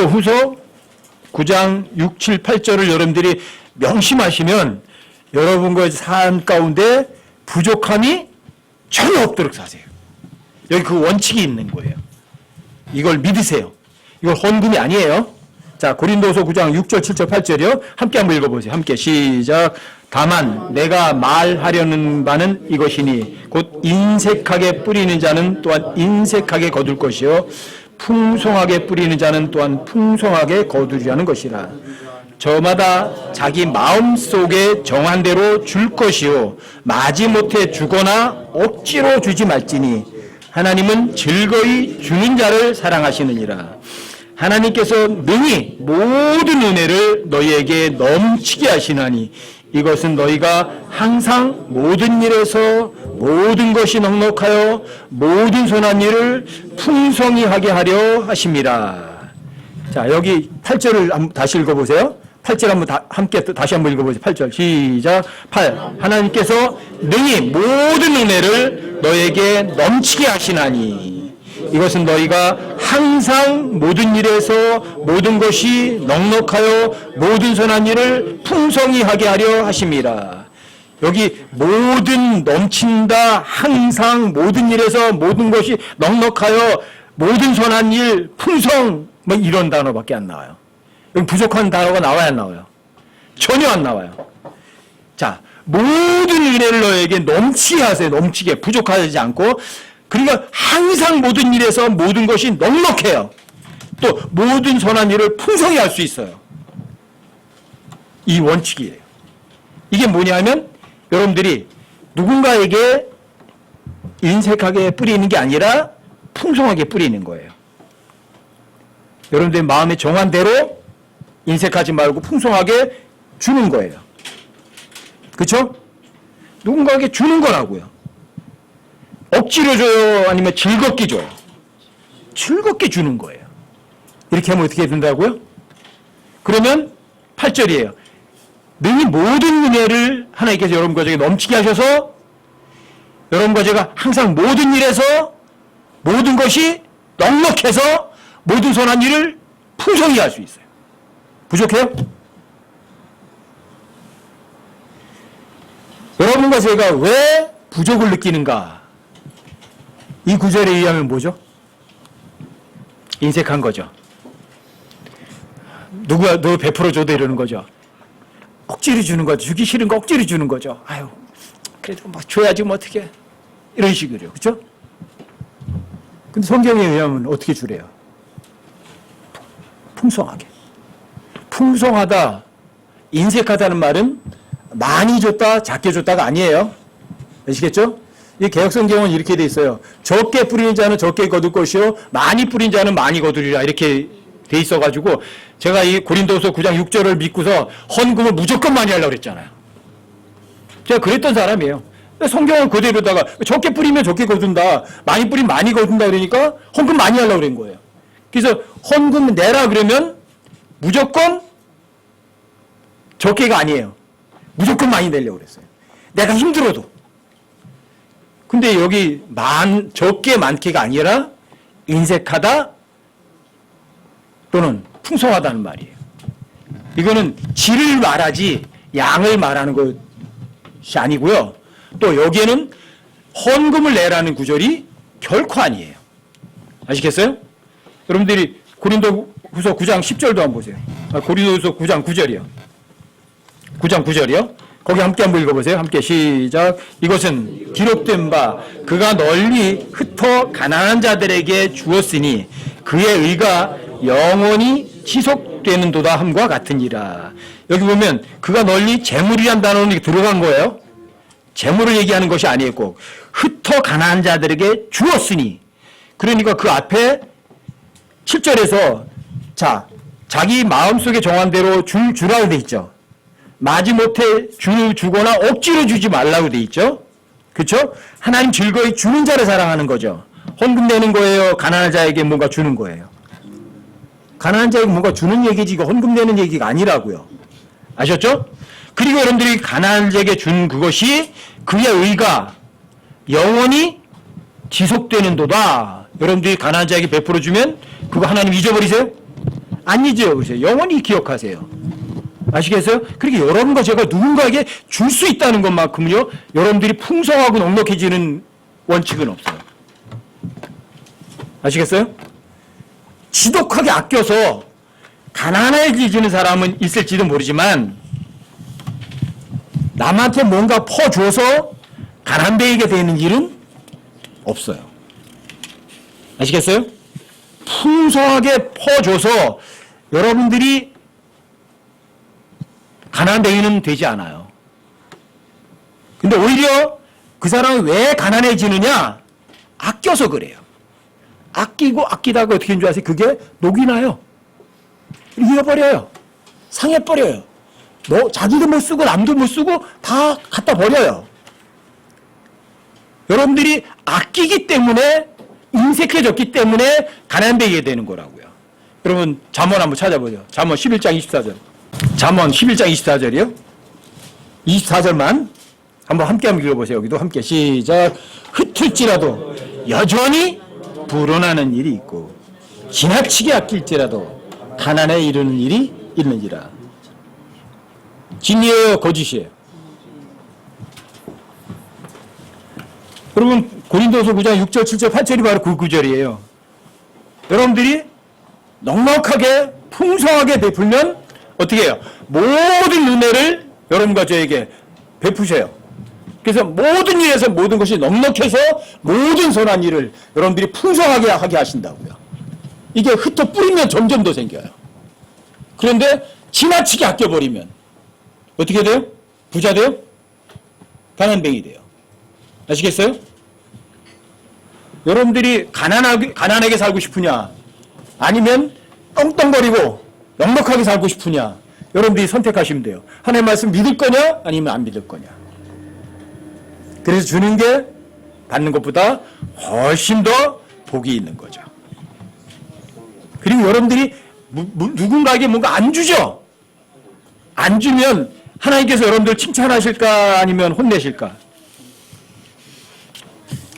고린도후서 9장 6, 7, 8절을 여러분들이 명심하시면 여러분과의 삶 가운데 부족함이 전혀 없도록 사세요. 여기 그 원칙이 있는 거예요. 이걸 믿으세요. 이걸 헌금이 아니에요. 자, 고린도서 9장 6절, 7절, 8절이요. 함께 한번 읽어보세요. 함께 시작. 다만 내가 말하려는 바는 이것이니 곧 인색하게 뿌리는 자는 또한 인색하게 거둘 것이요 풍성하게 뿌리는 자는 또한 풍성하게 거두리라는 것이라. 저마다 자기 마음속에 정한 대로 줄 것이요 마지못해 주거나 억지로 주지 말지니 하나님은 즐거이 주는 자를 사랑하시느니라. 하나님께서 능히 모든 은혜를 너희에게 넘치게 하시나니 이것은 너희가 항상 모든 일에서 모든 것이 넉넉하여 모든 선한 일을 풍성히 하게 하려 하심이라. 자, 여기 8절을 다시 읽어보세요. 8절 함께 다시 한번 읽어보세요. 8절 시작. 8. 하나님께서 능히 모든 은혜를 너에게 넘치게 하시나니 이것은 너희가 항상 모든 일에서 모든 것이 넉넉하여 모든 선한 일을 풍성히 하게 하려 하심이라. 여기 모든 넘친다, 항상 모든 일에서 모든 것이 넉넉하여 모든 선한 일, 풍성 뭐 이런 단어밖에 안 나와요. 여기 부족한 단어가 나와야 안 나와요? 전혀 안 나와요. 자, 모든 은혜를 너에게 넘치게 하세요. 넘치게, 부족하지 않고. 그러니까 항상 모든 일에서 모든 것이 넉넉해요. 또 모든 선한 일을 풍성히 할 수 있어요. 이 원칙이에요. 이게 뭐냐면 여러분들이 누군가에게 인색하게 뿌리는 게 아니라 풍성하게 뿌리는 거예요. 여러분들의 마음에 정한 대로 인색하지 말고 풍성하게 주는 거예요. 그렇죠? 누군가에게 주는 거라고요. 억지로 줘요? 아니면 즐겁게 줘요? 즐겁게 주는 거예요. 이렇게 하면 어떻게 된다고요? 그러면 8절이에요. 능히 모든 은혜를 하나님께서 여러분과 제게 넘치게 하셔서 여러분과 제가 항상 모든 일에서 모든 것이 넉넉해서 모든 선한 일을 풍성히 할 수 있어요. 부족해요? 여러분과 제가 왜 부족을 느끼는가? 이 구절에 의하면 뭐죠? 인색한 거죠. 누가 너 베풀어줘도 이러는 거죠. 억지로 주는 거죠. 주기 싫은 거 억지로 주는 거죠. 아유, 그래도 막 줘야지 뭐 어떻게. 이런 식으로. 그렇죠? 근데 성경에 의하면 어떻게 주래요? 풍성하게. 풍성하다, 인색하다는 말은 많이 줬다, 작게 줬다가 아니에요. 아시겠죠? 이 개역성경은 이렇게 돼 있어요. 적게 뿌리는 자는 적게 거둘 것이요 많이 뿌린 자는 많이 거두리라. 이렇게 돼 있어가지고 제가 이 고린도서 9장 6절을 믿고서 헌금을 무조건 많이 하려고 그랬잖아요. 제가 그랬던 사람이에요. 성경은 그대로다가 적게 뿌리면 적게 거둔다, 많이 뿌리면 많이 거둔다 그러니까 헌금 많이 하려고 그런 거예요. 그래서 헌금 내라 그러면 무조건 적게가 아니에요. 무조건 많이 내려고 그랬어요. 내가 힘들어도. 근데 여기 적게 많게가 아니라 인색하다 또는 풍성하다는 말이에요. 이거는 질을 말하지 양을 말하는 것이 아니고요. 또 여기에는 헌금을 내라는 구절이 결코 아니에요. 아시겠어요? 여러분들이 고린도후서 9장 10절도 한번 보세요. 고린도후서 9장 9절이요. 9장 9절이요. 거기 함께 한번 읽어보세요. 함께 시작. 이것은 기록된 바 그가 널리 흩어 가난한 자들에게 주었으니 그의 의가 영원히 지속되는도다 함과 같으니라. 여기 보면 그가 널리 재물이란 단어는 들어간 거예요. 재물을 얘기하는 것이 아니었고 흩어 가난한 자들에게 주었으니, 그러니까 그 앞에 7절에서 자기 마음속에 정한 대로 주라고 돼 있죠. 마지못해 주거나 억지로 주지 말라고 돼 있죠. 그렇죠? 하나님 즐거이 주는 자를 사랑하는 거죠. 헌금 내는 거예요? 가난한 자에게 뭔가 주는 거예요? 가난한 자에게 뭔가 주는 얘기지 이거 헌금 내는 얘기가 아니라고요. 아셨죠? 그리고 여러분들이 가난한 자에게 준 그것이 그의 의가 영원히 지속되는도다. 여러분들이 가난한 자에게 베풀어 주면 그거 하나님 잊어버리세요? 안 잊어버리세요. 영원히 기억하세요. 아시겠어요? 그렇게 여러분과 제가 누군가에게 줄 수 있다는 것만큼요, 여러분들이 풍성하고 넉넉해지는 원칙은 없어요. 아시겠어요? 지독하게 아껴서 가난해지는 사람은 있을지도 모르지만 남한테 뭔가 퍼줘서 가난뱅이가 되는 일은 없어요. 아시겠어요? 풍성하게 퍼줘서 여러분들이 가난뱅이는 되지 않아요. 근데 오히려 그 사람이 왜 가난해지느냐? 아껴서 그래요. 아끼고 아끼다가 어떻게 하는 줄 아세요? 그게 녹이 나요. 잃어버려요. 상해버려요. 자기도 못 쓰고 남도 못 쓰고 다 갖다 버려요. 여러분들이 아끼기 때문에 인색해졌기 때문에 가난뱅이가 되는 거라고요. 여러분 잠언 한번 찾아보죠. 잠언 11장 24절. 잠언 11장 24절이요. 24절만 함께 읽어보세요. 여기도 함께 시작. 흩을지라도 여전히 불어나는 일이 있고 지나치게 아낄지라도 가난에 이르는 일이 있는지라. 진리예요, 거짓이에요? 여러분 고린도서 9장 6절, 7절, 8절이 바로 그 구절이에요. 여러분들이 넉넉하게 풍성하게 베풀면 어떻게 해요? 모든 은혜를 여러분과 저에게 베푸셔요. 그래서 모든 일에서 모든 것이 넉넉해서 모든 선한 일을 여러분들이 풍성하게 하게 하신다고요. 이게 흩어 뿌리면 점점 더 생겨요. 그런데 지나치게 아껴버리면 어떻게 돼요? 부자 돼요? 가난뱅이 돼요. 아시겠어요? 여러분들이 가난하게 살고 싶으냐? 아니면 떵떵거리고 넉넉하게 살고 싶으냐? 여러분들이 선택하시면 돼요. 하나님의 말씀 믿을 거냐? 아니면 안 믿을 거냐? 그래서 주는 게 받는 것보다 훨씬 더 복이 있는 거죠. 그리고 여러분들이 누군가에게 뭔가 안 주죠? 안 주면 하나님께서 여러분들 칭찬하실까? 아니면 혼내실까?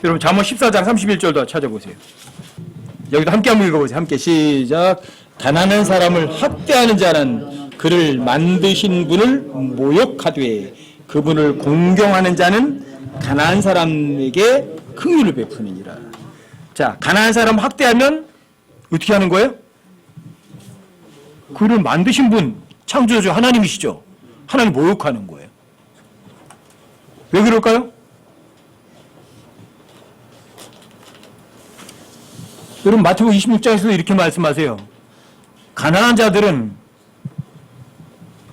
여러분 잠언 14장 31절도 찾아보세요. 여기도 함께 한번 읽어보세요. 함께 시작. 가난한 사람을 학대하는 자는 그를 만드신 분을 모욕하되 그분을 공경하는 자는 가난한 사람에게 긍휼을 베푸느니라. 자, 가난한 사람 학대하면 어떻게 하는 거예요? 그를 만드신 분, 창조주 하나님이시죠. 하나님 모욕하는 거예요. 왜 그럴까요? 여러분 마태복음 26장에서도 이렇게 말씀하세요. 가난한 자들은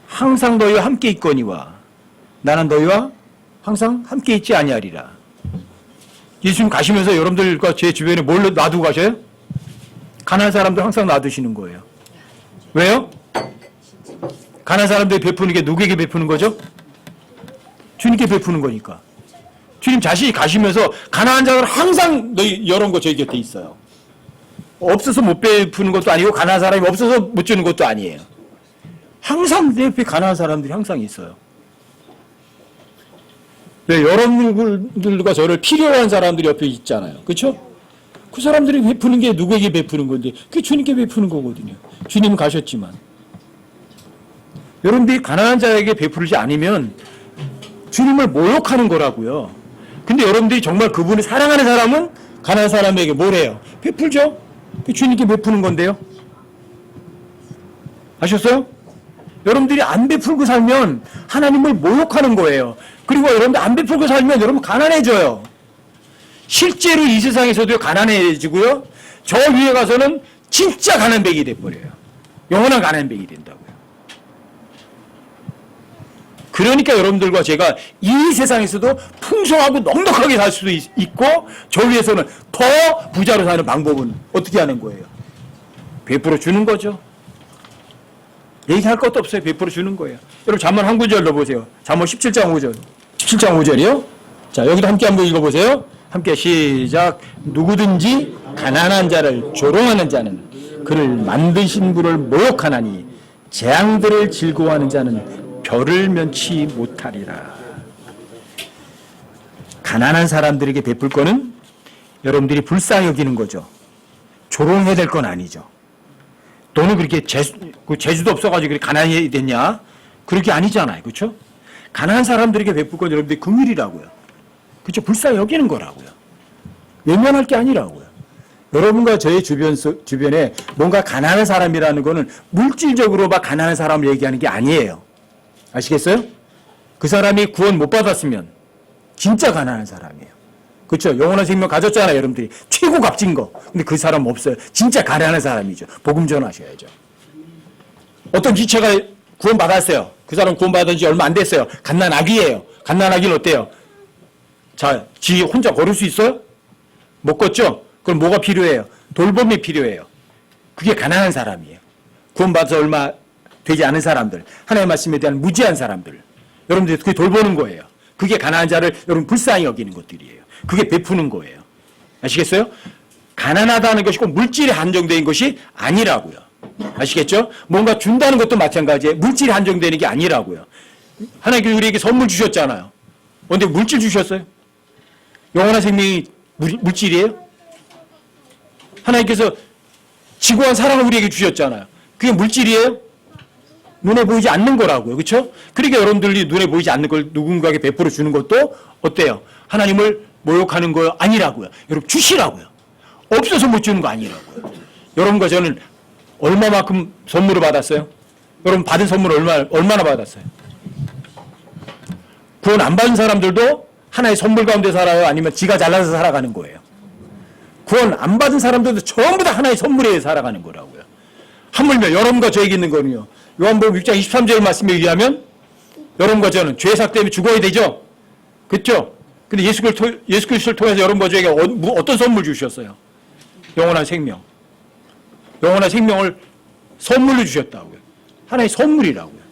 항상 너희와 함께 있거니와 나는 너희와 항상 함께 있지 아니하리라. 예수님 가시면서 여러분들과 제 주변에 뭘 놔두고 가셔요? 가난한 사람들 항상 놔두시는 거예요. 왜요? 가난한 사람들이 베푸는 게 누구에게 베푸는 거죠? 주님께 베푸는 거니까. 주님 자신이 가시면서 가난한 자들 항상 너희 이런 거 저희 곁에 있어요. 없어서 못 베푸는 것도 아니고 가난한 사람이 없어서 못 주는 것도 아니에요. 항상 내 옆에 가난한 사람들이 항상 있어요. 왜? 여러분들과 저를 필요로 한 사람들이 옆에 있잖아요. 그렇죠? 그 사람들이 베푸는 게 누구에게 베푸는 건데 그게 주님께 베푸는 거거든요. 주님은 가셨지만. 여러분들이 가난한 자에게 베푸지 않으면 주님을 모욕하는 거라고요. 근데 여러분들이 정말 그분을 사랑하는 사람은 가난한 사람에게 뭘 해요? 베풀죠? 주님께 베푸는 건데요. 아셨어요? 여러분들이 안 베풀고 살면 하나님을 모욕하는 거예요. 그리고 여러분들 안 베풀고 살면 여러분 가난해져요. 실제로 이 세상에서도 가난해지고요. 저 위에 가서는 진짜 가난뱅이 돼버려요. 영원한 가난뱅이 된다고요. 그러니까 여러분들과 제가 이 세상에서도 풍성하고 넉넉하게 살 수도 있고 저 위에서는 더 부자로 사는 방법은 어떻게 하는 거예요? 베풀어 주는 거죠. 얘기할 것도 없어요. 베풀어 주는 거예요. 여러분 잠언 한 구절 넣어보세요. 잠언 17장 5절. 17장 5절이요. 자, 여기도 함께 한번 읽어보세요. 함께 시작. 누구든지 가난한 자를 조롱하는 자는 그를 만드신 분을 모욕하나니 재앙들을 즐거워하는 자는 별을 면치 못하리라. 가난한 사람들에게 베풀 거는 여러분들이 불쌍히 여기는 거죠. 조롱해야 될 건 아니죠. 너는 그렇게 재주도 없어가지고 그렇게 가난이 됐냐? 그렇게 아니잖아요. 그렇죠? 가난한 사람들에게 베풀 건 여러분들이 긍휼이라고요. 그렇죠? 불쌍히 여기는 거라고요. 외면할 게 아니라고요. 여러분과 저의 주변에 뭔가 가난한 사람이라는 거는 물질적으로 막 가난한 사람을 얘기하는 게 아니에요. 아시겠어요? 그 사람이 구원 못 받았으면 진짜 가난한 사람이에요. 그렇죠? 영원한 생명 가졌잖아요, 여러분들이. 최고 값진 거. 근데 그 사람 없어요. 진짜 가난한 사람이죠. 복음 전하셔야죠. 어떤 지체가 구원 받았어요. 그 사람 구원 받은 지 얼마 안 됐어요. 갓난아기예요. 갓난아기는 어때요? 자, 지 혼자 걸을 수 있어요? 못 걷죠? 그럼 뭐가 필요해요? 돌봄이 필요해요. 그게 가난한 사람이에요. 구원받아서 얼마 되지 않은 사람들, 하나님의 말씀에 대한 무지한 사람들, 여러분들이 그게 돌보는 거예요. 그게 가난한 자를 여러분 불쌍히 여기는 것들이에요. 그게 베푸는 거예요. 아시겠어요? 가난하다는 것이 꼭 물질에 한정된 것이 아니라고요. 아시겠죠? 뭔가 준다는 것도 마찬가지예요. 물질에 한정되는 게 아니라고요. 하나님께서 우리에게 선물 주셨잖아요. 근데 물질 주셨어요? 영원한 생명이 물질이에요? 하나님께서 지구한 사랑을 우리에게 주셨잖아요. 그게 물질이에요? 눈에 보이지 않는 거라고요. 그렇죠? 그러니까 여러분들이 눈에 보이지 않는 걸 누군가에게 베풀어 주는 것도 어때요? 하나님을 모욕하는 거 아니라고요. 여러분 주시라고요. 없어서 못 주는 거 아니라고요. 여러분과 저는 얼마만큼 선물을 받았어요? 여러분 받은 선물 얼마나 받았어요? 구원 안 받은 사람들도 하나의 선물 가운데 살아요? 아니면 지가 잘나서 살아가는 거예요? 구원 안 받은 사람들도 전부 다 하나의 선물에 살아가는 거라고요. 하물며 여러분과 저에게 있는 거는요. 요한복음 6장 23절 말씀에 의하면 여러분과 저는 죄삭 때문에 죽어야 되죠. 그렇죠? 근데 예수 그리스도를 통해서 여러분과 저에게 어떤 선물 주셨어요? 영원한 생명. 영원한 생명을 선물로 주셨다고요. 하나의 선물이라고요.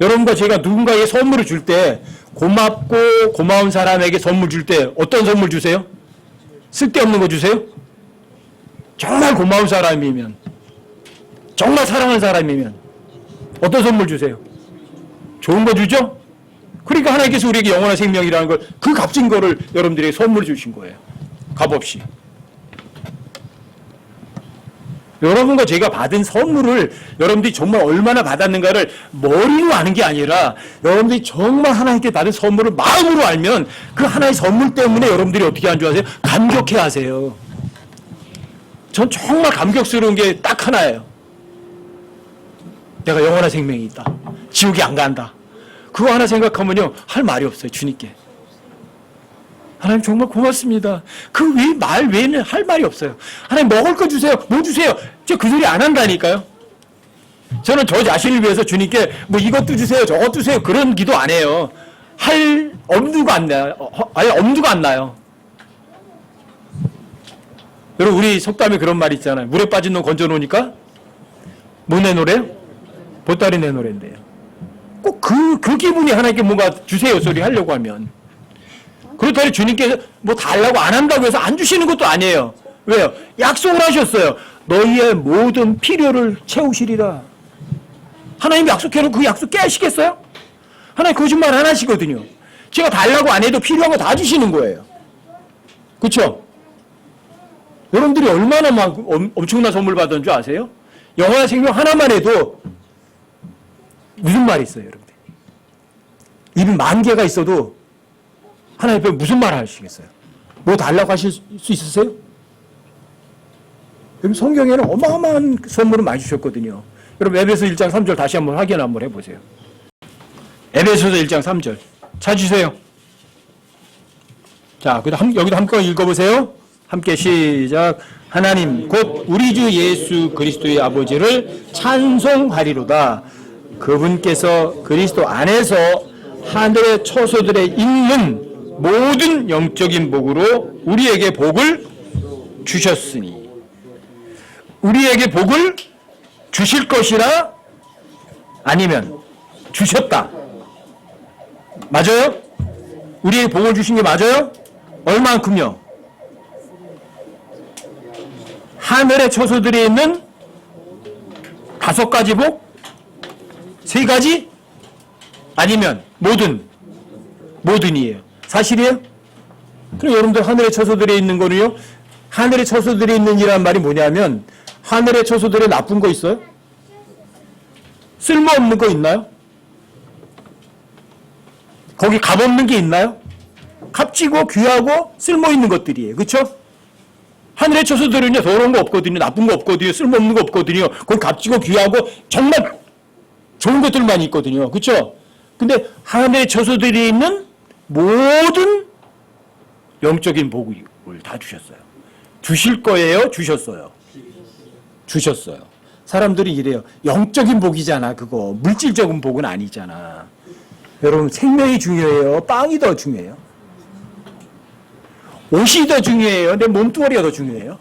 여러분과 제가 누군가에게 선물을 줄 때 고맙고 고마운 사람에게 선물 줄 때 어떤 선물 주세요? 쓸데없는 거 주세요? 정말 고마운 사람이면, 정말 사랑하는 사람이면 어떤 선물 주세요? 좋은 거 주죠? 그러니까 하나님께서 우리에게 영원한 생명이라는 걸, 그 값진 거를 여러분들에게 선물을 주신 거예요. 값없이. 여러분과 제가 받은 선물을 여러분들이 정말 얼마나 받았는가를 머리로 아는 게 아니라 여러분들이 정말 하나님께 받은 선물을 마음으로 알면 그 하나의 선물 때문에 여러분들이 어떻게 하는 줄 아세요? 감격해 하세요. 전 정말 감격스러운 게 딱 하나예요. 내가 영원한 생명이 있다. 지옥에 안 간다. 그거 하나 생각하면요, 할 말이 없어요, 주님께. 하나님 정말 고맙습니다. 그 말 외에는 할 말이 없어요. 하나님 먹을 거 주세요. 뭐 주세요. 저 그 소리 안 한다니까요. 저는 저 자신을 위해서 주님께 뭐 이것도 주세요. 저것도 주세요. 그런 기도 안 해요. 할 엄두가 안 나요. 아예 엄두가 안 나요. 여러분 우리 속담에 그런 말 있잖아요. 물에 빠진 놈 건져 놓으니까 뭐 내노래요? 보따리 내노래인데요. 꼭 그 기분이 하나님께 뭔가 주세요 소리 하려고 하면. 그렇다니 주님께서 뭐 달라고 안 한다고 해서 안 주시는 것도 아니에요. 왜요? 약속을 하셨어요. 너희의 모든 필요를 채우시리라. 하나님이 약속해놓고 그 약속 깨시겠어요? 하나님 거짓말 안 하시거든요. 제가 달라고 안 해도 필요한 거 다 주시는 거예요. 그렇죠? 여러분들이 얼마나 막 엄청난 선물 받은 줄 아세요? 영원한 생명 하나만 해도 무슨 말이 있어요, 여러분들? 입이 10,000개가 있어도 하나님 앞에 무슨 말 하시겠어요? 뭐 달라고 하실 수 있으세요? 여러분 성경에는 어마어마한 선물을 많이 주셨거든요. 여러분 에베소 1장 3절 다시 한번 확인 한번 해보세요. 에베소서 1장 3절 찾으세요. 자, 여기도 함께 읽어보세요. 함께 시작. 하나님 곧 우리 주 예수 그리스도의 아버지를 찬송하리로다. 그분께서 그리스도 안에서 하늘의 처소들에 있는 모든 영적인 복으로 우리에게 복을 주셨으니, 우리에게 복을 주실 것이라 아니면 주셨다. 맞아요? 우리에게 복을 주신 게 맞아요? 얼만큼요? 하늘의 처소들에 있는 5가지 복? 3가지? 아니면 모든이에요. 사실이에요? 그럼 여러분들 하늘의 처소들에 있는 거는요, 하늘의 처소들에 있는 이란 말이 뭐냐면 하늘의 처소들에 나쁜 거 있어요? 쓸모없는 거 있나요? 거기 값없는 게 있나요? 값지고 귀하고 쓸모있는 것들이에요. 그렇죠? 하늘의 처소들은요, 더러운 거 없거든요. 나쁜 거 없거든요. 쓸모없는 거 없거든요. 거기 값지고 귀하고 정말 좋은 것들만 있거든요. 그렇죠? 근데 하늘의 처소들이 있는 모든 영적인 복을 다 주셨어요. 주실 거예요? 주셨어요? 주셨어요. 사람들이 이래요. 영적인 복이잖아, 그거. 물질적인 복은 아니잖아. 여러분, 생명이 중요해요? 빵이 더 중요해요? 옷이 더 중요해요? 내 몸뚱아리가 더 중요해요?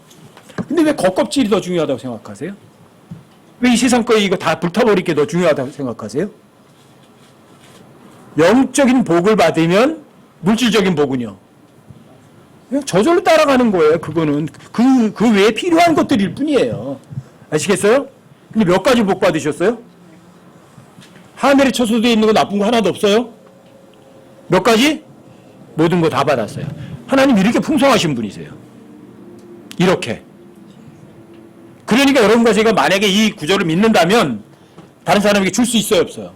근데 왜 겉껍질이 더 중요하다고 생각하세요? 왜 이 세상 거 이거 다 불타버릴 게 더 중요하다고 생각하세요? 영적인 복을 받으면 물질적인 복은요? 그냥 저절로 따라가는 거예요. 그거는 그 외에 필요한 것들일 뿐이에요. 아시겠어요? 근데 몇 가지 복 받으셨어요? 하늘의 처소되어 있는 거 나쁜 거 하나도 없어요? 몇 가지? 모든 거 다 받았어요. 하나님 이렇게 풍성하신 분이세요. 이렇게. 그러니까 여러분과 제가 만약에 이 구절을 믿는다면 다른 사람에게 줄 수 있어요, 없어요?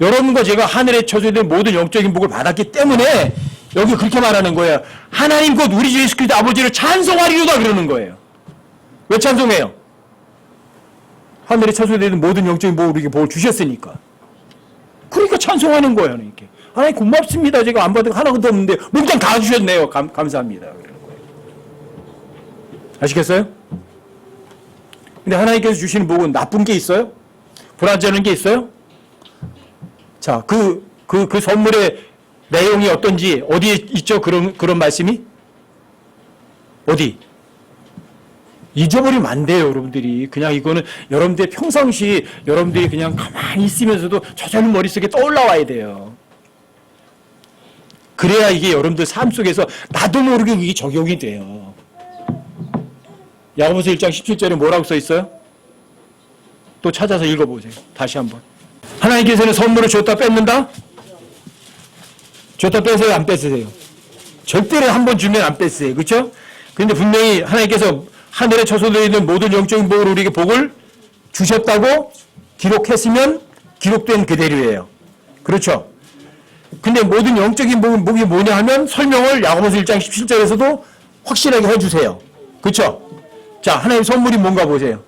여러분과 제가 하늘의 처소된 모든 영적인 복을 받았기 때문에 여기 그렇게 말하는 거예요. 하나님 곧 우리 주 예수 그리스도 아버지를 찬송하리로다 그러는 거예요. 왜 찬송해요? 하늘의 처소된 모든 영적인 복을 우리에게 복을 주셨으니까. 그러니까 찬송하는 거예요, 하나님께. 하나님 고맙습니다. 제가 안 받은 거 하나도 없는데 몽땅 다 주셨네요. 감사합니다. 그러는 거예요. 아시겠어요? 근데 하나님께서 주시는 복은 나쁜 게 있어요? 불완전한 게 있어요? 자, 그 선물의 내용이 어떤지 어디에 있죠? 그런 말씀이? 어디? 잊어버리면 안 돼요, 여러분들이. 그냥 이거는 여러분들 평상시 여러분들이 그냥 가만히 있으면서도 저절로 머릿속에 떠올라와야 돼요. 그래야 이게 여러분들 삶 속에서 나도 모르게 이게 적용이 돼요. 야고보서 1장 17절에 뭐라고 써 있어요? 또 찾아서 읽어보세요. 다시 한번. 하나님께서는 선물을 줬다 뺏는다? 줬다 뺏어요? 안 뺏으세요? 절대로 한 번 주면 안 뺏으세요. 그렇죠? 그런데 분명히 하나님께서 하늘에 처소되어 있는 모든 영적인 복을 우리에게 복을 주셨다고 기록했으면 기록된 그대로예요. 그렇죠? 근데 모든 영적인 복이 뭐냐 하면 설명을 야고보서 1장 17절에서도 확실하게 해주세요. 그렇죠? 자, 하나님 선물이 뭔가 보세요.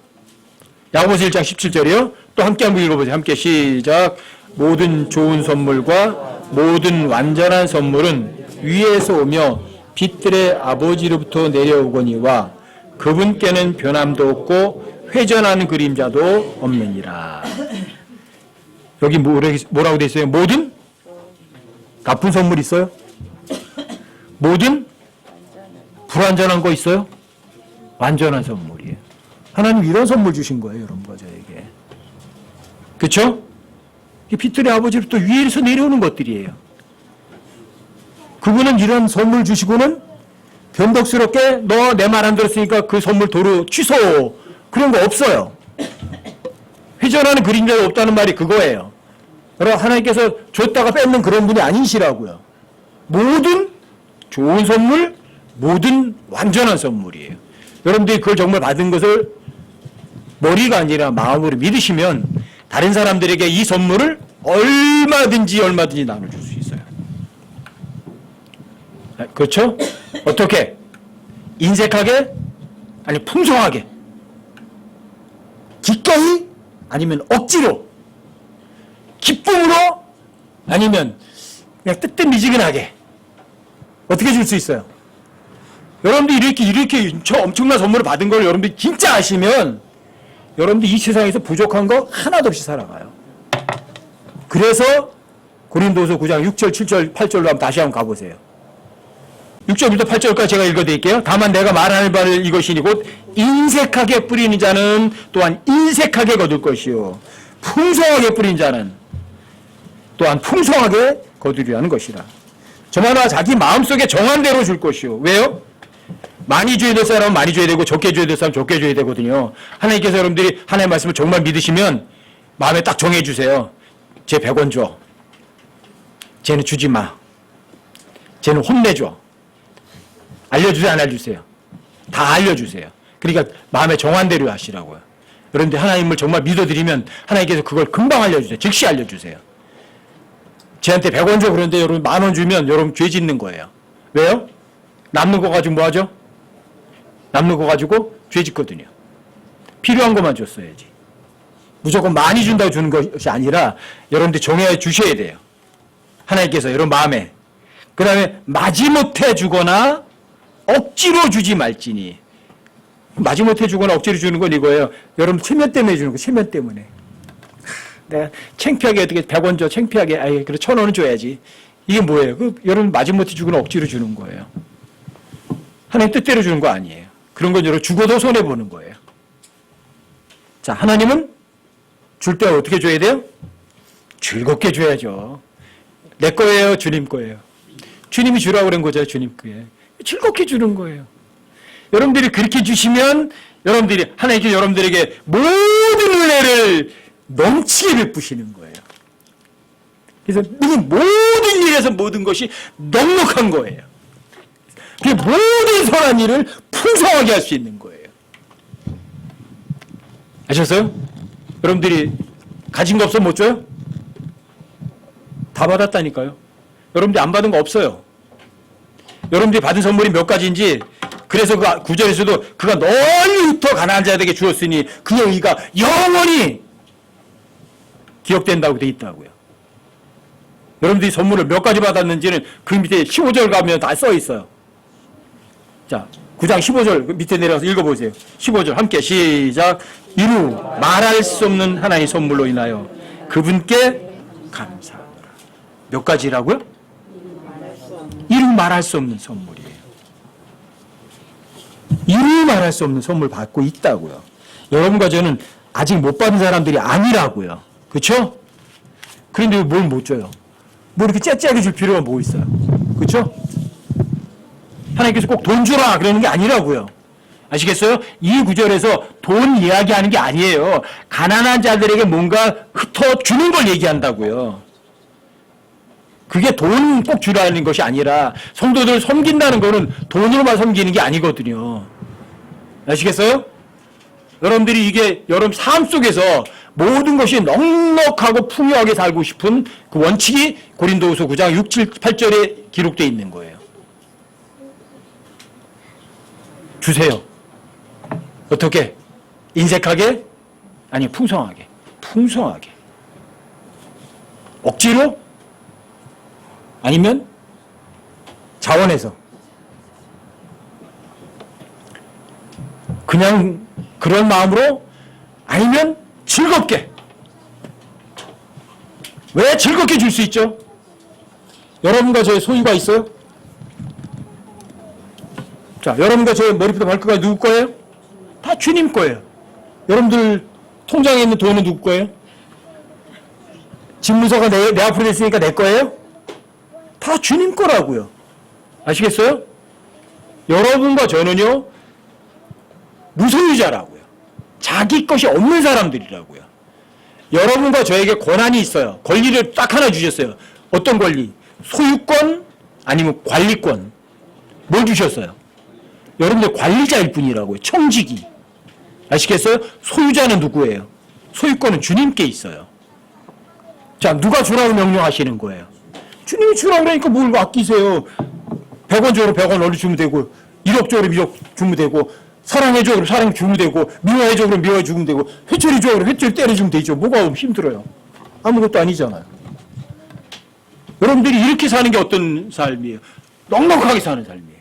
야고보서 1장 17절이요. 또 함께 한번 읽어보세요. 함께 시작. 모든 좋은 선물과 모든 완전한 선물은 위에서 오며 빛들의 아버지로부터 내려오거니와 그분께는 변함도 없고 회전하는 그림자도 없느니라. 여기 뭐라고 되어 있어요? 모든 나쁜 선물 있어요? 모든 불완전한 거 있어요? 완전한 선물이에요. 하나님 이런 선물 주신 거예요, 여러분과 저에게. 그렇죠? 빛들의 아버지로부터 위에서 내려오는 것들이에요. 그분은 이런 선물 주시고는 변덕스럽게 너 내 말 안 들었으니까 그 선물 도로 취소, 그런 거 없어요. 회전하는 그림자가 없다는 말이 그거예요. 여러분, 하나님께서 줬다가 뺏는 그런 분이 아니시라고요. 모든 좋은 선물, 모든 완전한 선물이에요. 여러분들이 그걸 정말 받은 것을 머리가 아니라 마음으로 믿으시면 다른 사람들에게 이 선물을 얼마든지 나눠줄 수 있어요. 그렇죠? 어떻게? 인색하게? 아니 풍성하게? 기꺼이? 아니면 억지로? 기쁨으로? 아니면 그냥 뜨뜻미지근하게? 어떻게 줄 수 있어요? 여러분들이 이렇게 엄청난 선물을 받은 걸 여러분들이 진짜 아시면 여러분들 이 세상에서 부족한 거 하나도 없이 살아가요. 그래서 고린도서 9장 6절, 7절, 8절로 한번 다시 한번 가보세요. 6절부터 8절까지 제가 읽어드릴게요. 다만 내가 말하는 바를 이것이니 곧 인색하게 뿌리는 자는 또한 인색하게 거둘 것이요 풍성하게 뿌린 자는 또한 풍성하게 거두리라는 것이라. 저마다 자기 마음속에 정한 대로 줄 것이요. 왜요? 많이 줘야 될 사람은 많이 줘야 되고 적게 줘야 될 사람은 적게 줘야 되거든요. 하나님께서 여러분들이 하나님의 말씀을 정말 믿으시면 마음에 딱 정해주세요. 쟤 100원 줘. 쟤는 주지 마. 쟤는 혼내줘. 알려주세요, 안 알려주세요? 다 알려주세요. 그러니까 마음의 정한대로 하시라고요. 그런데 하나님을 정말 믿어드리면 하나님께서 그걸 금방 알려주세요. 즉시 알려주세요. 쟤한테 100원 줘 그런데 여러분 10,000원 주면 여러분 죄 짓는 거예요. 왜요? 남는 거 가지고 뭐 하죠? 남는 거 가지고 죄 짓거든요. 필요한 것만 줬어야지. 무조건 많이 준다고 주는 것이 아니라 여러분들 정해 주셔야 돼요. 하나님께서 여러분 마음에. 그 다음에 마지못해 주거나 억지로 주지 말지니. 마지못해 주거나 억지로 주는 건 이거예요. 여러분 체면 때문에 주는 거, 체면 때문에. 내가 창피하게 어떻게 100원 줘, 창피하게, 아예, 그래 1,000원은 줘야지. 이게 뭐예요? 여러분 마지못해 주거나 억지로 주는 거예요. 하나님 뜻대로 주는 거 아니에요. 그런 건 여러분 죽어도 손해보는 거예요. 자, 하나님은 줄 때 어떻게 줘야 돼요? 즐겁게 줘야죠. 내 거예요, 주님 거예요. 주님이 주라고 그런 거죠, 주님 거예요. 즐겁게 주는 거예요. 여러분들이 그렇게 주시면 여러분들이 하나님께서 여러분들에게 모든 은혜를 넘치게 베푸시는 거예요. 그래서 모든 일에서 모든 것이 넉넉한 거예요. 그 모든 선한 일을 풍성하게 할 수 있는 거예요. 아셨어요? 여러분들이 가진 거 없으면 못 줘요? 다 받았다니까요. 여러분들이 안 받은 거 없어요. 여러분들이 받은 선물이 몇 가지인지, 그래서 그 구절에서도 그가 널리부터 가난한 자들에게 주었으니 그의 의가 영원히 기억된다고 돼 있다고요. 여러분들이 선물을 몇 가지 받았는지는 그 밑에 15절 가면 다 써 있어요. 자, 9장 15절 밑에 내려가서 읽어보세요. 15절 함께 시작. 이루 말할 수 없는 하나님의 선물로 인하여 그분께 감사하노라. 몇 가지라고요? 이루 말할 수 없는 선물이에요. 이루 말할 수 없는 선물 받고 있다고요. 여러분과 저는 아직 못 받은 사람들이 아니라고요. 그렇죠? 그런데 뭘 못 줘요? 뭐 이렇게 째째하게 줄 필요가 뭐 있어요? 그렇죠? 하나님께서 꼭 돈 주라 그러는 게 아니라고요. 아시겠어요? 이 구절에서 돈 이야기하는 게 아니에요. 가난한 자들에게 뭔가 흩어주는 걸 얘기한다고요. 그게 돈 꼭 주라는 것이 아니라 성도들을 섬긴다는 거는 돈으로만 섬기는 게 아니거든요. 아시겠어요? 여러분들이 이게 여러분 삶 속에서 모든 것이 넉넉하고 풍요하게 살고 싶은 그 원칙이 고린도후서 9장 6, 7, 8절에 기록되어 있는 거예요. 주세요. 어떻게? 인색하게? 아니, 풍성하게. 풍성하게. 억지로? 아니면 자원해서. 그냥 그런 마음으로, 아니면 즐겁게. 왜 즐겁게 줄 수 있죠? 여러분과 저의 소유가 있어요? 자, 여러분과 저의 머리부터 발끝까지 누구 거예요? 다 주님 거예요. 여러분들 통장에 있는 돈은 누구 거예요? 집문서가 내 앞으로 있으니까 내 거예요? 다 주님 거라고요. 아시겠어요? 여러분과 저는요, 무소유자라고요. 자기 것이 없는 사람들이라고요. 여러분과 저에게 권한이 있어요. 권리를 딱 하나 주셨어요. 어떤 권리? 소유권 아니면 관리권. 뭘 주셨어요? 여러분들 관리자일 뿐이라고요. 청지기. 아시겠어요? 소유자는 누구예요? 소유권은 주님께 있어요. 자, 누가 주라고 명령하시는 거예요? 주님이 주라고 그러니까 뭘 아끼세요? 100원 줘로 100원 얼른 주면 되고, 1억 줘로 1억 주면 되고, 사랑해줘 그럼 사랑 주면 되고, 미워해줘 그럼 미워해 주면 되고, 회초리 줘 그럼 회초리 때려주면 되죠. 뭐가 힘들어요? 아무것도 아니잖아요. 여러분들이 이렇게 사는 게 어떤 삶이에요? 넉넉하게 사는 삶이에요.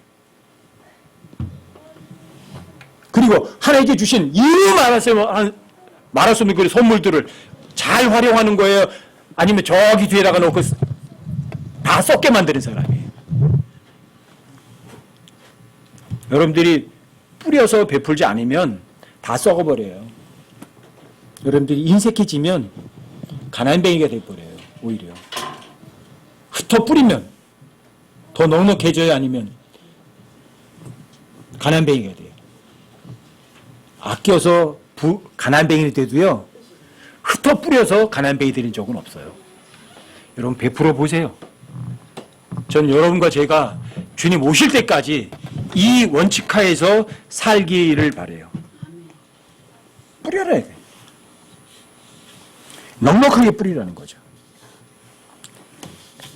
그리고 하나님께 주신 이루 말할 수 없는 그 선물들을 잘 활용하는 거예요? 아니면 저기 뒤에다가 놓고 다 썩게 만드는 사람이에요? 여러분들이 뿌려서 베풀지 않으면 다 썩어버려요. 여러분들이 인색해지면 가난뱅이가 돼버려요. 오히려 흩어 뿌리면 더 넉넉해져요? 아니면 가난뱅이가 돼요? 아껴서 가난뱅이가 돼도요, 흩어 뿌려서 가난뱅이 되는 적은 없어요. 여러분 베풀어 보세요. 전 여러분과 제가 주님 오실 때까지 이 원칙하에서 살기를 바라요. 뿌려라. 넉넉하게 뿌리라는 거죠.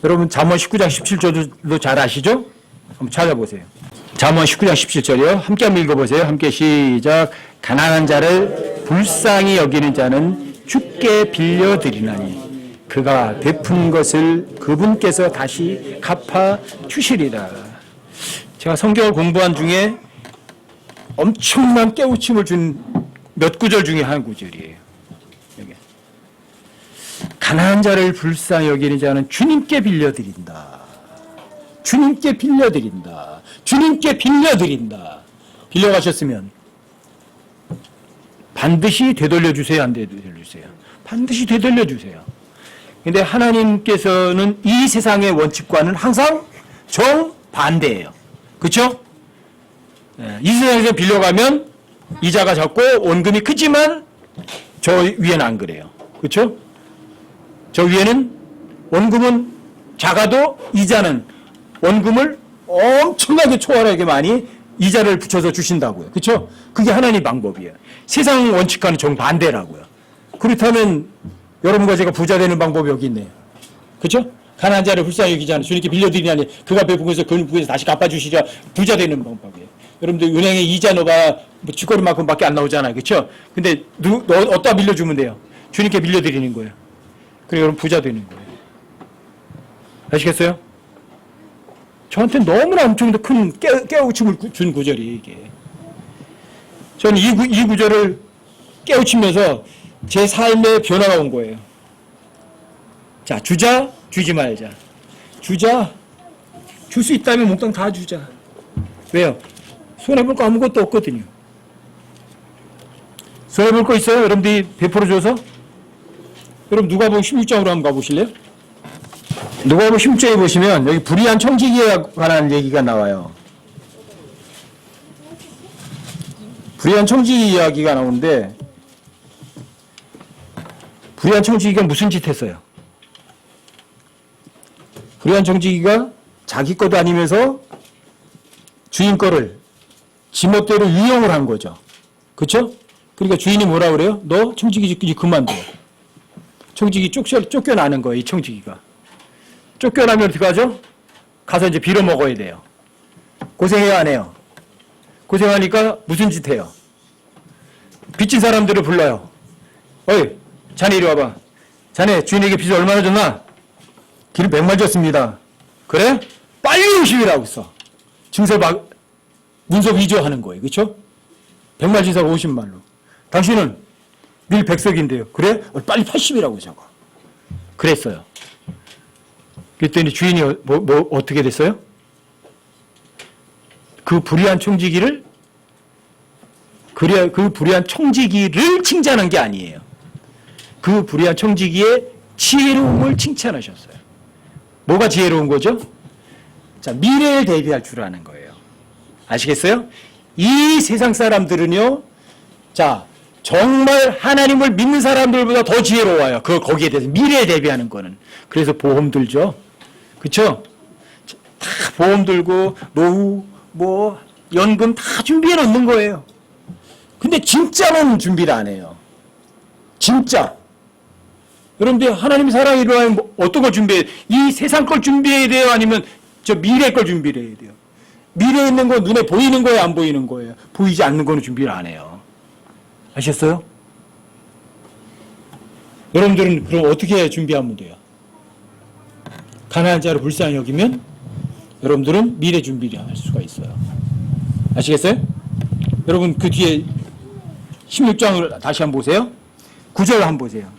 여러분 잠언 19장 17절도 잘 아시죠? 한번 찾아보세요. 잠언 19장 17절이요. 함께 한번 읽어보세요. 함께 시작. 가난한 자를 불쌍히 여기는 자는 주께 빌려드리나니 그가 베푼 것을 그분께서 다시 갚아 주시리라. 제가 성경을 공부한 중에 엄청난 깨우침을 준 몇 구절 중에 한 구절이에요. 여기. 가난한 자를 불쌍히 여기는 자는 주님께 빌려드린다. 주님께 빌려드린다. 주님께 빌려드린다. 빌려가셨으면 반드시 되돌려 주세요, 안 되돌려 주세요? 반드시 되돌려 주세요. 근데 하나님께서는 이 세상의 원칙과는 항상 정반대예요. 그렇죠? 이 세상에서 빌려가면 이자가 적고 원금이 크지만 저 위에는 안 그래요. 그렇죠? 저 위에는 원금은 작아도 이자는 원금을 엄청나게 초월하게 많이 이자를 붙여서 주신다고요. 그렇죠? 그게 하나님 방법이에요. 세상 원칙과는 정반대라고요. 그렇다면 여러분과 제가 부자 되는 방법이 여기 있네요. 그렇죠? 가난한 자를 불쌍히 여기지 않아 주님께 빌려드리냐니 그가 베푼 것을 그분께서 다시 갚아주시자 부자 되는 방법이에요. 여러분들 은행에 이자 넣어봐 쥐꼬리만큼밖에 안 나오잖아요. 그렇죠? 근데 어디다 빌려주면 돼요? 주님께 빌려드리는 거예요. 그리고 여러분 부자 되는 거예요. 아시겠어요? 저한테 너무나 엄청나게 큰 깨우침을 준 구절이 이게. 저는 이 구절을 깨우치면서 제 삶에 변화가 온 거예요. 자, 주자, 주지 말자. 주자, 줄 수 있다면 몽땅 다 주자. 왜요? 손해볼 거 아무것도 없거든요. 손해볼 거 있어요? 여러분들이 베풀어줘서? 여러분 누가복음 16장으로 한번 가보실래요? 누가복음 16장에 보시면 여기 불의한 청지기에 관한 얘기가 나와요. 불의한 청지기 이야기가 나오는데 불의한 청지기가 무슨 짓 했어요? 불의한 청지기가 자기 것도 아니면서 주인 거를 지멋대로 유용을 한 거죠. 그렇죠? 그러니까 주인이 뭐라 그래요? 너 청지기 짓기 그만둬. 청지기 쫓겨나는 거예요. 이 청지기가. 쫓겨나면 어떻게 하죠? 가서 이제 빌어먹어야 돼요. 고생해야 안 해요. 고생하니까 무슨 짓 해요? 빚진 사람들을 불러요. 어이, 자네 이리 와봐. 자네 주인에게 빚을 얼마나 줬나? 길 100만 줬습니다. 그래? 빨리 오시라고 써. 증서 문서 위조하는 거예요. 그렇죠? 100만 진사가 50만로. 당신은 늘 100석인데요. 그래? 빨리 80이라고 적어. 그랬어요. 그랬더니 주인이 어떻게 됐어요? 그 불의한 청지기를 칭찬한 게 아니에요. 그 불의한 청지기의 지혜로움을 칭찬하셨어요. 뭐가 지혜로운 거죠? 자, 미래를 대비할 줄 아는 거예요. 아시겠어요? 이 세상 사람들은요, 자, 정말 하나님을 믿는 사람들보다 더 지혜로워요. 거기에 대해서 미래에 대비하는 거는. 그래서 보험 들죠. 그쵸? 다 보험 들고, 노후, 연금 다 준비해 놓는 거예요. 근데 진짜는 준비를 안 해요. 진짜. 여러분들, 하나님 사랑이 일어나면 어떤 걸 준비해야 돼요? 이 세상 걸 준비해야 돼요? 아니면 저 미래 걸 준비를 해야 돼요? 미래에 있는 건 눈에 보이는 거예요? 안 보이는 거예요? 보이지 않는 거는 준비를 안 해요. 아셨어요? 여러분들은 그럼 어떻게 준비하면 돼요? 가난한 자를 불쌍히 여기면 여러분들은 미래 준비를 할 수가 있어요. 아시겠어요? 여러분 그 뒤에 16장을 다시 한번 보세요. 9절 한번 보세요.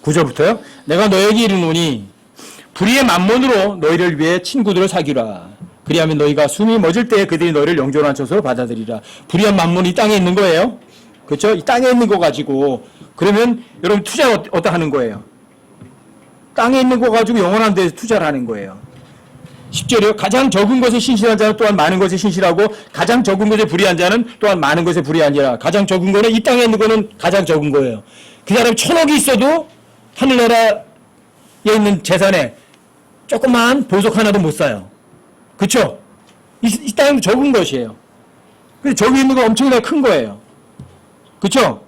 9절부터요. 내가 너에게 이르노니 불의의 만몬으로 너희를 위해 친구들을 사귀라. 그리하면 너희가 숨이 멎을 때에 그들이 너희를 영존한 처소로 받아들이라. 불의한 만몬이 이 땅에 있는 거예요. 그렇죠? 이 땅에 있는 거 가지고 그러면 여러분 투자 어디다 하는 거예요? 땅에 있는 거 가지고 영원한 데서 투자를 하는 거예요. 10절이요. 가장 적은 것에 신실한 자는 또한 많은 것에 신실하고 가장 적은 것에 불의한 자는 또한 많은 것에 불의하니라. 가장 적은 거는 이 땅에 있는 거는 가장 적은 거예요. 그 사람이 1000억이 있어도 하늘나라에 있는 재산에 조그만 보석 하나도 못 사요. 그렇죠? 이 땅은 적은 것이에요. 근데 저기 있는 건 엄청나게 큰 거예요. 그렇죠?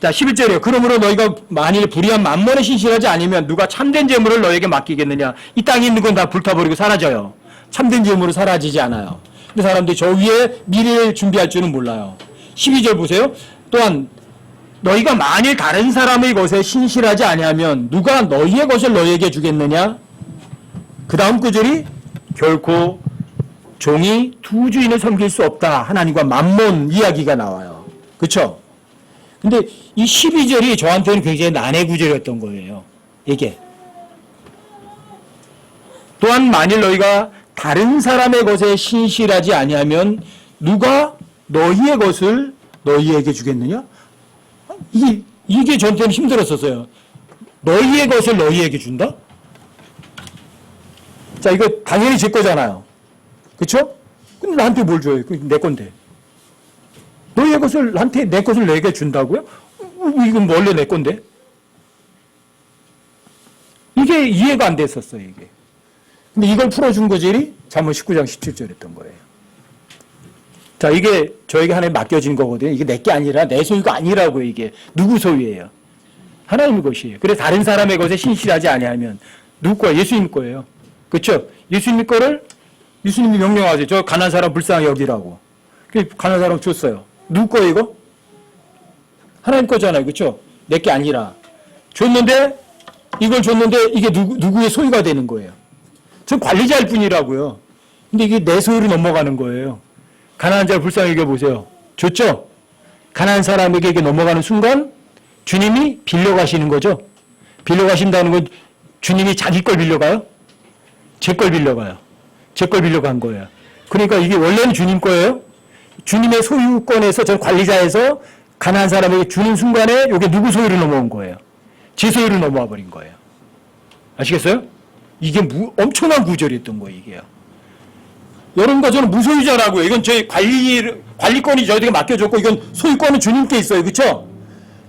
자, 11절이에요. 그러므로 너희가 만일 불의한 만몬에 신실하지 않으면 누가 참된 재물을 너에게 맡기겠느냐. 이 땅에 있는 건 다 불타버리고 사라져요. 참된 재물은 사라지지 않아요. 근데 사람들이 저 위에 미래를 준비할 줄은 몰라요. 12절 보세요. 또한 너희가 만일 다른 사람의 것에 신실하지 아니하면 누가 너희의 것을 너희에게 주겠느냐. 그 다음 구절이 결코 종이 두 주인을 섬길 수 없다. 하나님과 만몬 이야기가 나와요. 그렇죠? 근데 이 12절이 저한테는 굉장히 난해 구절이었던 거예요. 이게. 또한 만일 너희가 다른 사람의 것에 신실하지 아니하면 누가 너희의 것을 너희에게 주겠느냐? 이게 저한테는 힘들었었어요. 너희의 것을 너희에게 준다? 자, 이거 당연히 제 거잖아요. 그쵸? 근데 나한테 뭘 줘요? 내 건데. 너희의 것을, 나한테 내 것을 내게 준다고요? 이건 원래 내 건데? 이게 이해가 안 됐었어요, 이게. 근데 이걸 풀어준 거지, 잠언 19장 17절이었던 거예요. 자, 이게 저에게 하나님 맡겨진 거거든요. 이게 내 게 아니라 내 소유가 아니라고요, 이게. 누구 소유예요? 하나님의 것이에요. 그래서 다른 사람의 것에 신실하지 아니하면 누구 거예요? 예수님 거예요. 그렇죠? 예수님 거를 예수님이 명령하세요. 저 가난한 사람 불쌍히 여기라고. 가난한 사람 줬어요. 누구 거예요, 이거? 하나님 거잖아요. 그렇죠? 내 게 아니라. 줬는데 이걸 줬는데 이게 누구의 소유가 되는 거예요. 전 관리자일 뿐이라고요. 근데 이게 내 소유로 넘어가는 거예요. 가난한 자를 불쌍히 여겨보세요. 줬죠? 가난한 사람에게 이게 넘어가는 순간 주님이 빌려가시는 거죠. 빌려가신다는 건 주님이 자기 걸 빌려가요? 제 걸 빌려가요. 제 걸 빌려간 거예요. 그러니까 이게 원래는 주님 거예요. 주님의 소유권에서 전 관리자에서 가난한 사람에게 주는 순간에 이게 누구 소유로 넘어온 거예요? 제 소유로 넘어와 버린 거예요. 아시겠어요? 이게 엄청난 구절이었던 거예요, 이게요. 여러분과 저는 무소유자라고요. 이건 저희 관리권이 저희에게 맡겨졌고, 이건 소유권은 주님께 있어요. 그렇죠?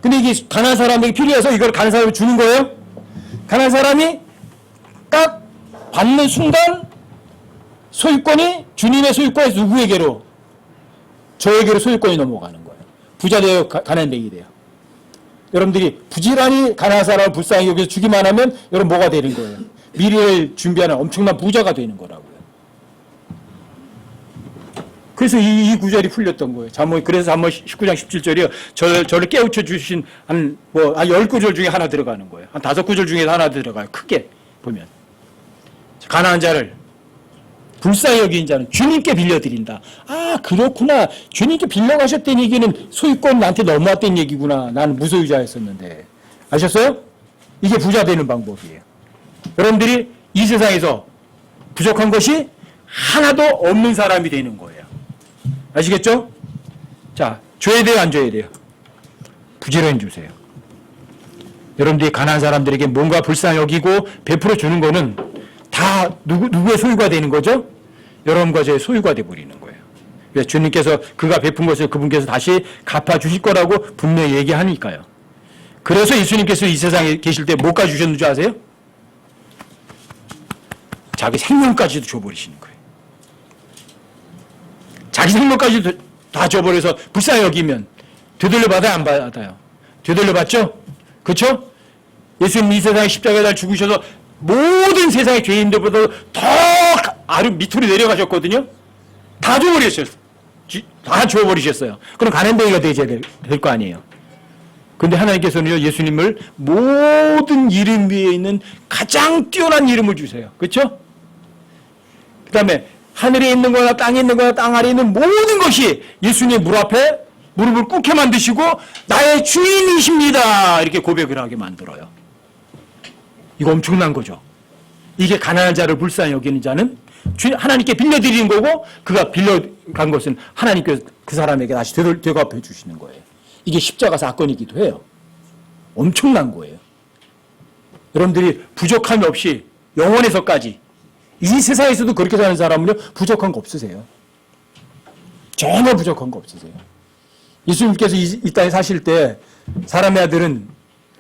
근데 이게 가난한 사람에게 필요해서 이걸 가난한 사람에게 주는 거예요? 가난한 사람이 딱 받는 순간 소유권이 주님의 소유권에서 누구에게로? 저에게로 소유권이 넘어가는 거예요. 부자 되어 가난한 뱅이 돼요. 여러분들이 부지런히 가난한 사람을 불쌍히 여기서 주기만 하면 여러분 뭐가 되는 거예요? 미래를 준비하는 엄청난 부자가 되는 거라고요. 그래서 이 구절이 풀렸던 거예요. 그래서 잠언 19장 17절이요. 저를 깨우쳐 주신 한 10구절 중에 하나 들어가는 거예요. 한 5구절 중에 하나 들어가요. 크게 보면. 가난한 자를 불쌍히 여긴 자는 주님께 빌려드린다. 아, 그렇구나. 주님께 빌려가셨다는 얘기는 소유권 나한테 넘어왔다는 얘기구나. 나는 무소유자였었는데. 아셨어요? 이게 부자 되는 방법이에요. 여러분들이 이 세상에서 부족한 것이 하나도 없는 사람이 되는 거예요. 아시겠죠? 자, 줘야 돼요, 안 줘야 돼요? 부지런히 주세요. 여러분들이 가난한 사람들에게 뭔가 불쌍히 여기고 베풀어 주는 거는 다 누구의 소유가 되는 거죠? 여러분과 저의 소유가 되어버리는 거예요. 그래서 주님께서 그가 베푼 것을 그분께서 다시 갚아주실 거라고 분명히 얘기하니까요. 그래서 예수님께서 이 세상에 계실 때 뭐까지 주셨는지 아세요? 자기 생명까지도 줘버리시는 거예요. 자기 생명까지도 다 줘버려서 불쌍히 여기면 되돌려 받아요, 안 받아요? 되돌려 받죠? 그렇죠? 예수님 이 세상에 십자가에 달 죽으셔서 모든 세상의 죄인들보다 더 아래 밑으로 내려가셨거든요. 다 줘버리셨어요. 다 줘버리셨어요. 그럼 가난뱅이가 되셔야 될 거 아니에요. 그런데 하나님께서는요, 예수님을 모든 이름 위에 있는 가장 뛰어난 이름을 주세요. 그렇죠? 그 다음에 하늘에 있는 거나 땅에 있는 거나 땅 아래에 있는 모든 것이 예수님 물 앞에 무릎을 꿇게 만드시고 나의 주인이십니다. 이렇게 고백을 하게 만들어요. 이거 엄청난 거죠. 이게 가난한 자를 불쌍히 여기는 자는 하나님께 빌려드리는 거고, 그가 빌려간 것은 하나님께서 그 사람에게 다시 되갚해 주시는 거예요. 이게 십자가 사건이기도 해요. 엄청난 거예요. 여러분들이 부족함이 없이 영원에서까지 이 세상에서도 그렇게 사는 사람은요, 부족한 거 없으세요. 전혀 부족한 거 없으세요. 예수님께서 이 땅에 사실 때 사람의 아들은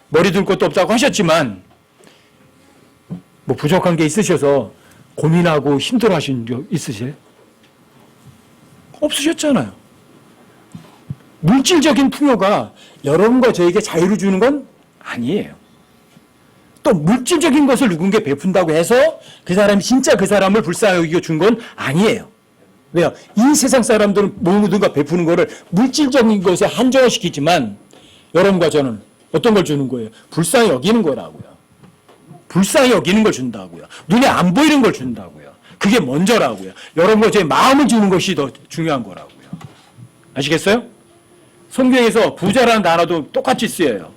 머리 둘 것도 없다고 하셨지만 뭐 부족한 게 있으셔서 고민하고 힘들어하신 적 있으세요? 없으셨잖아요. 물질적인 풍요가 여러분과 저에게 자유를 주는 건 아니에요. 또 물질적인 것을 누군가 베푼다고 해서 그 사람이 진짜 그 사람을 불쌍히 여기고 준 건 아니에요. 왜요? 이 세상 사람들은 모두가 베푸는 거를 물질적인 것에 한정시키지만 여러분과 저는 어떤 걸 주는 거예요? 불쌍히 여기는 거라고요. 불쌍히 여기는 걸 준다고요. 눈에 안 보이는 걸 준다고요. 그게 먼저라고요. 여러분과 제 마음을 주는 것이 더 중요한 거라고요. 아시겠어요? 성경에서 부자라는 단어도 똑같이 쓰여요.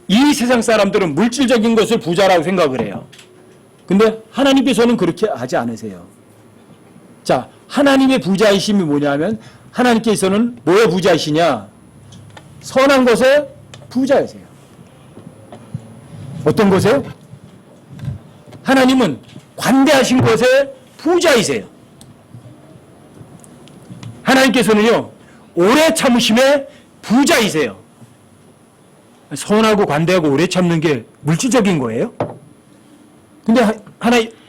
이 세상 사람들은 물질적인 것을 부자라고 생각을 해요. 근데 하나님께서는 그렇게 하지 않으세요. 자, 하나님의 부자이심이 뭐냐면 하나님께서는 뭐의 부자이시냐? 선한 것에 부자이세요. 어떤 것에요? 하나님은 관대하신 것에 부자이세요. 하나님께서는요, 오래 참으심에 부자이세요. 선하고 관대하고 오래 참는 게 물질적인 거예요? 근데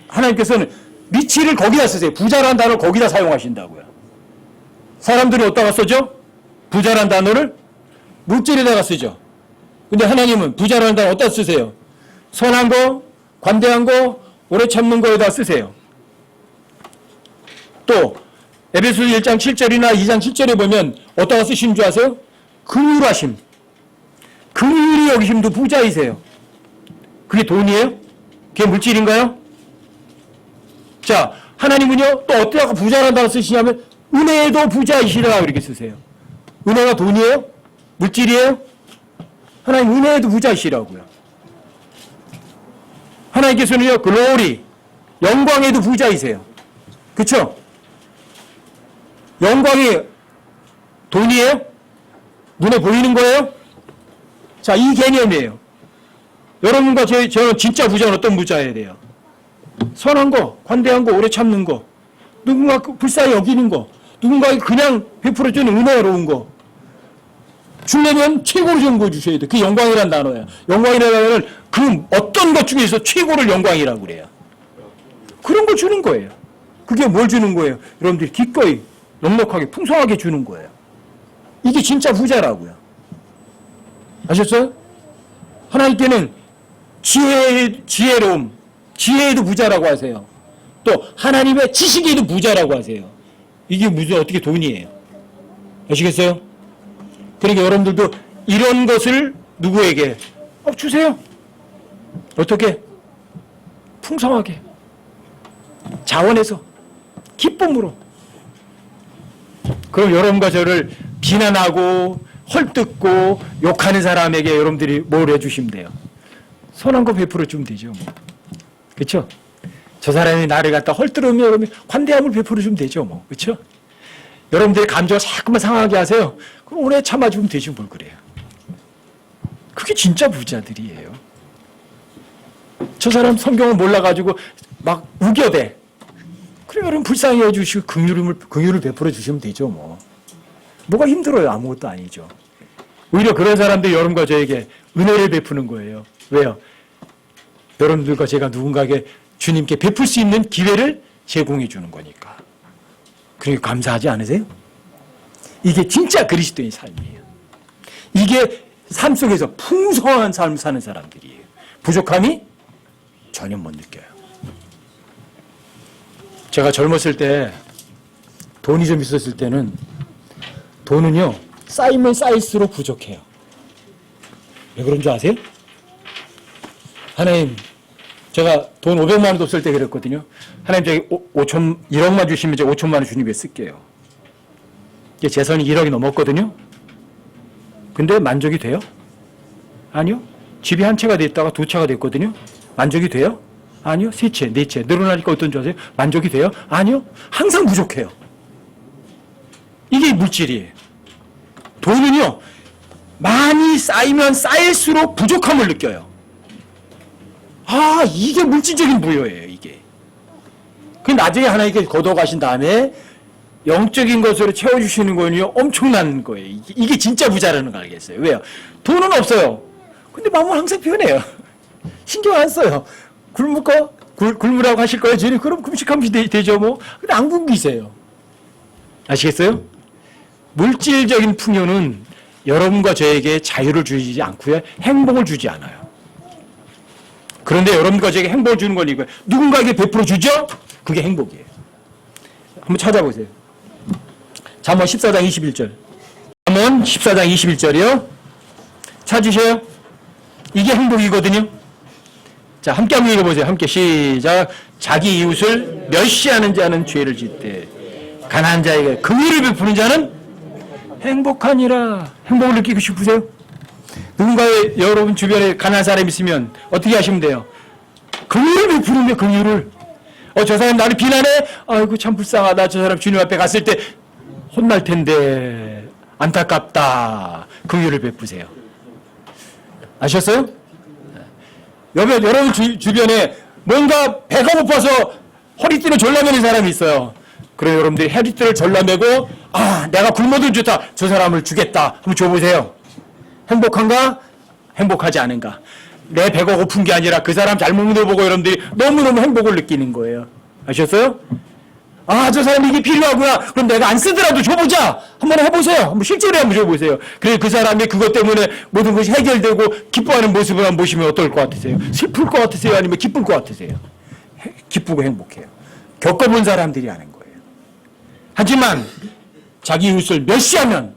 하나님께서는 리치를 거기다 쓰세요. 부자라는 단어를 거기다 사용하신다고요. 사람들이 어디다가 쓰죠? 부자라는 단어를 물질에다가 쓰죠. 근데 하나님은 부자라는 단어 어디다 쓰세요? 선한 거, 관대한 거, 오래 참는 거에다 쓰세요. 또 에베소서 1장 7절이나 2장 7절에 보면 어디다가 쓰시는 줄 아세요? 긍휼하심. 긍휼히 여기심도 부자이세요. 그게 돈이에요? 그게 물질인가요? 자, 하나님은요, 또 어디다가 부자라는 단어 쓰시냐면 은혜에도 부자이시라고 이렇게 쓰세요. 은혜가 돈이에요? 물질이에요? 하나님 은혜에도 부자이시라고요. 하나님께서는요, 글로리, 영광에도 부자이세요. 그쵸? 영광이 돈이에요? 눈에 보이는 거예요? 자, 이 개념이에요. 여러분과 저는 진짜 부자는 어떤 부자여야 돼요? 선한 거, 관대한 거, 오래 참는 거, 누군가 불쌍히 여기는 거, 누군가에게 그냥 베풀어주는 은혜로운 거. 주려면 최고로 좋은 거 주셔야 돼. 그게 영광이라는 단어예요. 영광이라는 단어는 그 어떤 것 중에서 최고를 영광이라고 그래요. 그런 걸 주는 거예요. 그게 뭘 주는 거예요? 여러분들이 기꺼이, 넉넉하게, 풍성하게 주는 거예요. 이게 진짜 부자라고요. 아셨어요? 하나님께는 지혜로움, 지혜에도 부자라고 하세요. 또 하나님의 지식에도 부자라고 하세요. 이게 무슨 어떻게 돈이에요? 아시겠어요? 그러니까 여러분들도 이런 것을 누구에게 주세요. 어떻게? 풍성하게, 자원해서, 기쁨으로. 그럼 여러분과 저를 비난하고 헐뜯고 욕하는 사람에게 여러분들이 뭘 해주시면 돼요? 선한 거 베풀어 주면 되죠. 뭐. 그렇죠? 저 사람이 나를 갖다 헐뜯으면 여러분이 관대함을 베풀어 주면 되죠. 뭐. 그렇죠? 여러분들의 감정을 자꾸만 상하게 하세요. 그럼 오래 참아주면 되지 뭘 그래요. 그게 진짜 부자들이에요. 저 사람 성경을 몰라가지고 막 우겨대. 그래 여러분 불쌍히 해주시고 긍휼을 베풀어 주시면 되죠. 뭐. 뭐가 힘들어요? 아무것도 아니죠. 오히려 그런 사람들이 여러분과 저에게 은혜를 베푸는 거예요. 왜요? 여러분들과 제가 누군가에게 주님께 베풀 수 있는 기회를 제공해 주는 거니까. 그러니까 감사하지 않으세요? 이게 진짜 그리스도인 삶이에요. 이게 삶 속에서 풍성한 삶을 사는 사람들이에요. 부족함이 전혀 못 느껴요. 제가 젊었을 때 돈이 좀 있었을 때는 돈은요 쌓이면 쌓일수록 부족해요. 왜 그런 줄 아세요? 하나님 제가 돈 500만 원도 없을 때 그랬거든요. 하나님 저기 1억만 주시면 제가 5천만 원 주님께 쓸게요. 이게 재산이 1억이 넘었거든요. 근데 만족이 돼요? 아니요. 집이 한 채가 됐다가 두 채가 됐거든요. 만족이 돼요? 아니요. 세 채, 네 채. 늘어나니까 어떤 줄 아세요? 만족이 돼요? 아니요. 항상 부족해요. 이게 물질이에요. 돈은요, 많이 쌓이면 쌓일수록 부족함을 느껴요. 아, 이게 물질적인 부여예요, 이게. 그 나중에 하나님께 걷어가신 다음에 영적인 것으로 채워주시는 거는요, 엄청난 거예요. 이게 진짜 부자라는 걸 알겠어요. 왜요? 돈은 없어요. 근데 마음은 항상 편해요. 신경 안 써요. 굶으라고 하실 거예요, 주님? 그럼 금식하면 되죠, 뭐. 근데 안 굶기세요. 아시겠어요? 물질적인 풍요는 여러분과 저에게 자유를 주지 않고요. 행복을 주지 않아요. 그런데 여러분과 저에게 행복을 주는 건 이거예요. 누군가에게 베풀어 주죠? 그게 행복이에요. 한번 찾아보세요. 잠언 14장 21절. 잠언 14장 21절이요. 찾으셔요? 이게 행복이거든요. 자, 함께 한번 읽어보세요. 함께 시작. 자기 이웃을 멸시하는 자는 죄를 짓되 가난한 자에게 긍휼을 베푸는 자는 행복하니라. 행복을 느끼고 싶으세요? 누군가의 여러분 주변에 가난한 사람이 있으면 어떻게 하시면 돼요? 긍휼을 베푸는 거예요. 긍휼을. 저 사람 나를 비난해? 아이고 참 불쌍하다. 저 사람 주님 앞에 갔을 때 혼날 텐데 안타깝다. 긍휼을 베푸세요. 아셨어요? 여러분 주변에 뭔가 배가 고파서 허리띠를 졸라매는 사람이 있어요. 그럼 여러분들이 허리띠를 졸라매고 내가 굶어도 좋다. 저 사람을 주겠다. 한번 줘보세요. 행복한가? 행복하지 않은가? 내 배가 고픈 게 아니라 그 사람 잘 먹는 걸 보고 여러분들이 너무너무 행복을 느끼는 거예요. 아셨어요? 저 사람 이게 필요하구나. 그럼 내가 안 쓰더라도 줘보자. 한번 해보세요. 한번 실제로 한번 줘보세요. 그래서 그 사람이 그것 때문에 모든 것이 해결되고 기뻐하는 모습을 한번 보시면 어떨 것 같으세요? 슬플 것 같으세요? 아니면 기쁠 것 같으세요? 기쁘고 행복해요. 겪어본 사람들이 아는 거예요. 하지만 자기 이웃을 멸시하면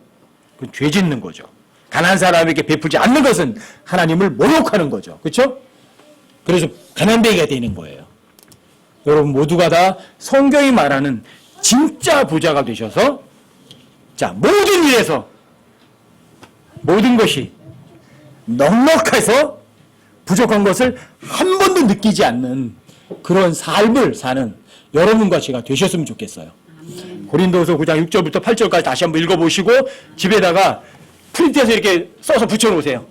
그건 죄 짓는 거죠. 가난한 사람에게 베풀지 않는 것은 하나님을 모욕하는 거죠. 그렇죠? 그래서 가난뱅이가 되는 거예요. 여러분 모두가 다 성경이 말하는 진짜 부자가 되셔서 모든 일에서 모든 것이 넉넉해서 부족한 것을 한 번도 느끼지 않는 그런 삶을 사는 여러분과 제가 되셨으면 좋겠어요. 고린도서 9장 6절부터 8절까지 다시 한번 읽어보시고 집에다가 프린트해서 이렇게 써서 붙여놓으세요.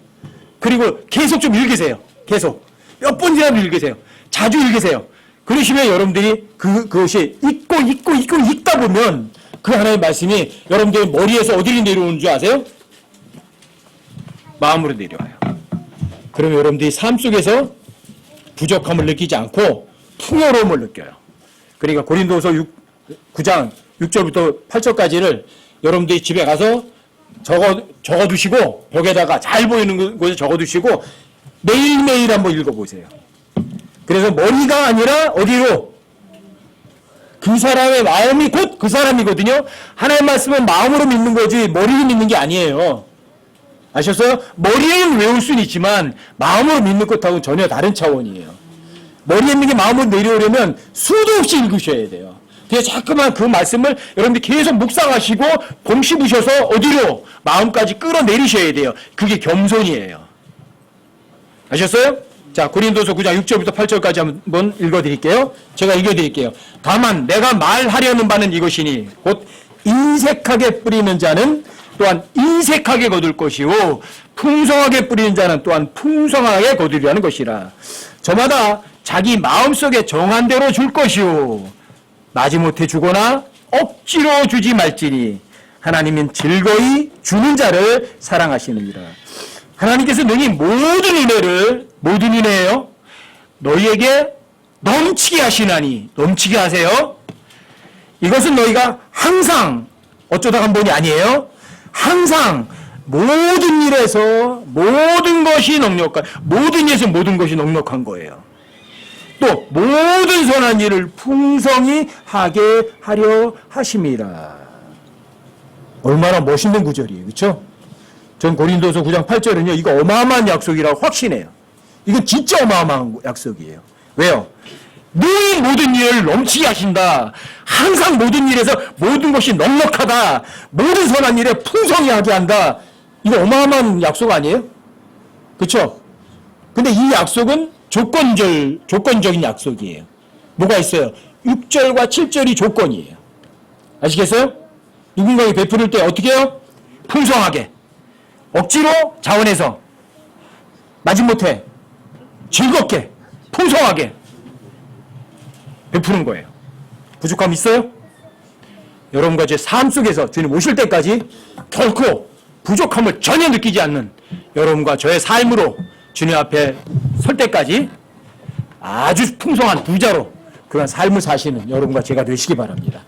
그리고 계속 좀 읽으세요. 계속 몇 번이라도 읽으세요. 자주 읽으세요. 그러시면 여러분들이 그것이 읽다 보면 그 하나의 말씀이 여러분들의 머리에서 어디로 내려오는 줄 아세요? 마음으로 내려와요. 그러면 여러분들이 삶 속에서 부족함을 느끼지 않고 풍요로움을 느껴요. 그러니까 고린도서 9장 6절부터 8절까지를 여러분들이 집에 가서 적어두시고 벽에다가 잘 보이는 곳에 적어두시고 매일매일 한번 읽어보세요. 그래서 머리가 아니라 어디로? 그 사람의 마음이 곧 그 사람이거든요. 하나님의 말씀은 마음으로 믿는 거지 머리로 믿는 게 아니에요. 아셨어요? 머리에는 외울 수는 있지만 마음으로 믿는 것하고는 전혀 다른 차원이에요. 머리에 있는 게 마음으로 내려오려면 수도 없이 읽으셔야 돼요. 그래서 자꾸만 그 말씀을 여러분들이 계속 묵상하시고 곰씹으셔서 어디로? 마음까지 끌어내리셔야 돼요. 그게 겸손이에요. 아셨어요? 자, 고린도서 9장 6절부터 8절까지 한번 읽어드릴게요. 제가 읽어드릴게요. 다만 내가 말하려는 바는 이것이니 곧 인색하게 뿌리는 자는 또한 인색하게 거둘 것이요 풍성하게 뿌리는 자는 또한 풍성하게 거두려는 것이라. 저마다 자기 마음속에 정한 대로 줄 것이요 마지못해 주거나 억지로 주지 말지니 하나님은 즐거이 주는 자를 사랑하시느니라. 하나님께서 능히 모든 은혜예요. 너희에게 넘치게 하시나니 넘치게 하세요. 이것은 너희가 항상 어쩌다 한 번이 아니에요. 항상 모든 일에서 모든 것이 넉넉한 모든 일에서 모든 것이 넉넉한 거예요. 또 모든 선한 일을 풍성히 하게 하려 하심이라. 얼마나 멋있는 구절이에요. 그렇죠? 전 고린도서 9장 8절은요. 이거 어마어마한 약속이라고 확신해요. 이건 진짜 어마어마한 약속이에요. 왜요? 늘 모든 일을 넘치게 하신다. 항상 모든 일에서 모든 것이 넉넉하다. 모든 선한 일에 풍성히 하게 한다. 이거 어마어마한 약속 아니에요? 그렇죠? 근데 이 약속은 조건적인 약속이에요. 뭐가 있어요? 6절과 7절이 조건이에요. 아시겠어요? 누군가에게 베풀을 때 어떻게 해요? 풍성하게. 억지로 자원해서. 마지못해. 즐겁게. 풍성하게. 베푸는 거예요. 부족함 있어요? 여러분과 제 삶 속에서 주님 오실 때까지 결코 부족함을 전혀 느끼지 않는 여러분과 저의 삶으로 주님 앞에 설 때까지 아주 풍성한 부자로 그런 삶을 사시는 여러분과 제가 되시기 바랍니다.